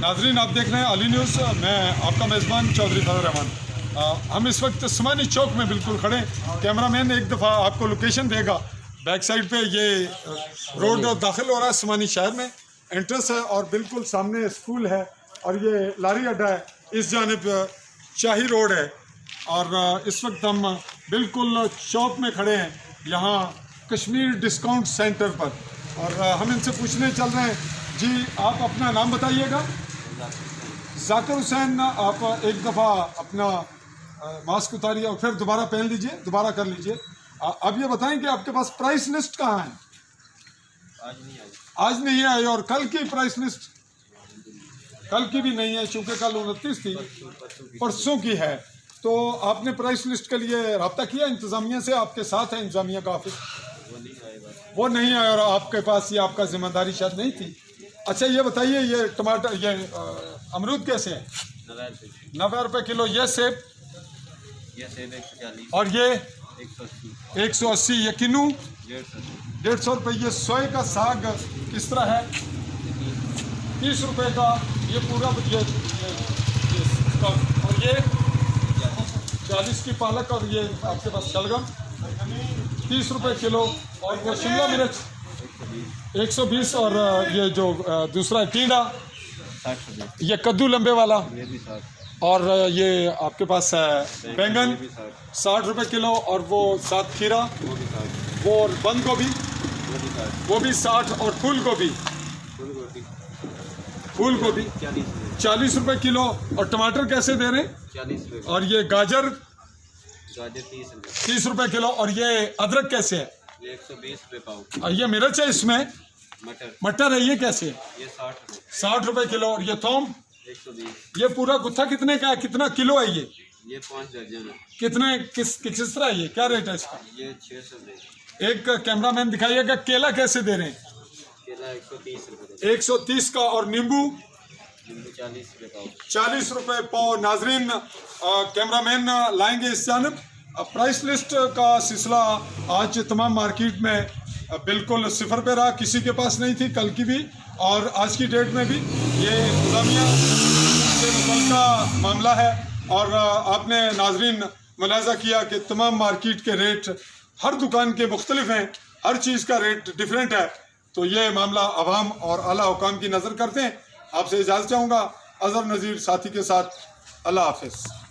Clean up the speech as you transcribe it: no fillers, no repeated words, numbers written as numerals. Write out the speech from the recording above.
नाजरीन, आप देख रहे हैं अली न्यूज़। मैं आपका मेज़बान चौधरी फजल रहमान। हम इस वक्त स्मानी चौक में बिल्कुल खड़े। कैमरामैन एक दफ़ा आपको लोकेशन देगा। बैक साइड पे ये रोड दाखिल हो रहा है स्मानी शहर में, एंट्रेंस है और बिल्कुल सामने स्कूल है और ये लारी अड्डा है। इस जानिब शाही रोड है और इस वक्त हम बिल्कुल चौक में खड़े हैं, यहाँ कश्मीर डिस्काउंट सेंटर पर। और हम इनसे पूछने चल रहे हैं, जी आप अपना नाम बताइएगा। जाकिर हुसैन, आप एक दफ़ा अपना मास्क उतारिए और फिर दोबारा पहन लीजिए, दोबारा कर लीजिए। अब ये बताएं कि आपके पास प्राइस लिस्ट कहाँ है? आज नहीं आई और कल की प्राइस लिस्ट कल की भी नहीं है, चूँकि कल 29 थी, परसों की है। तो आपने प्राइस लिस्ट के लिए रब्ता किया इंतज़ामिया से? आपके साथ है इंतज़ामिया का ऑफिस? वो नहीं आया और आपके पास ये आपका जिम्मेदारी शायद नहीं थी। अच्छा ये बताइए, ये टमाटर, ये अमरूद कैसे है? 90 रुपये किलो। ये सेब 140 और ये 180 ये किन्नू 150 150 रुपये। ये सोए का साग किस तरह है? 30 रुपये का। ये पूरा और ये 40 की पालक और ये आपके पास शलगम 30 रुपये किलो। और वो शिमला मिर्च 120 और ये जो दूसरा टींडा 60 ये कद्दू लंबे वाला, ये भी 60 और ये आपके पास है बैंगन 60 रुपये किलो। और वो साथ खीरा, वो भी 60 वो बंद गोभी वो भी 60 और फूल गोभी फूल गोभी 40 रुपये किलो। और टमाटर कैसे दे रहे हैं? 40 रुपये। और ये गाजर 30 रुपये। 30 रुपये किलो। और ये अदरक कैसे है? ये 120 रुपये पाव। और ये मिर्च है इसमें, मटर है, ये कैसे है? ये 60 रुपये। 60 रुपये किलो। और ये थोम 120। ये पूरा गुत्था कितने का है, कितना किलो है ये 5 दर्जन है। कितने किस तरह है, ये क्या रेट है इसका? ये 600 रुपये। एक कैमरामैन दिखाइएगा। केला कैसे दे रहे हैं? केला 130 रुपये। 130 का। और नींबू 40 रुपये पाव। 40 रुपये पाव। नाजरीन, कैमरामैन लाएंगे इस जानब। प्राइस लिस्ट का सिलसिला आज तमाम मार्केट में बिल्कुल सिफर पे रहा, किसी के पास नहीं थी, कल की भी और आज की डेट में भी। ये इंतज़ामिया से मुतल्लिका मामला है। और आपने नाजरीन मुलाज़ा किया कि तमाम मार्केट के रेट हर दुकान के मुख्तलिफ हैं, हर चीज़ का रेट डिफरेंट है। तो ये मामला अवाम और आला हुकाम की नज़र करते हैं। आपसे इजाज़त चाहूँगा। अज़हर नज़ीर साथी के साथ। अल्लाह हाफ़िज़।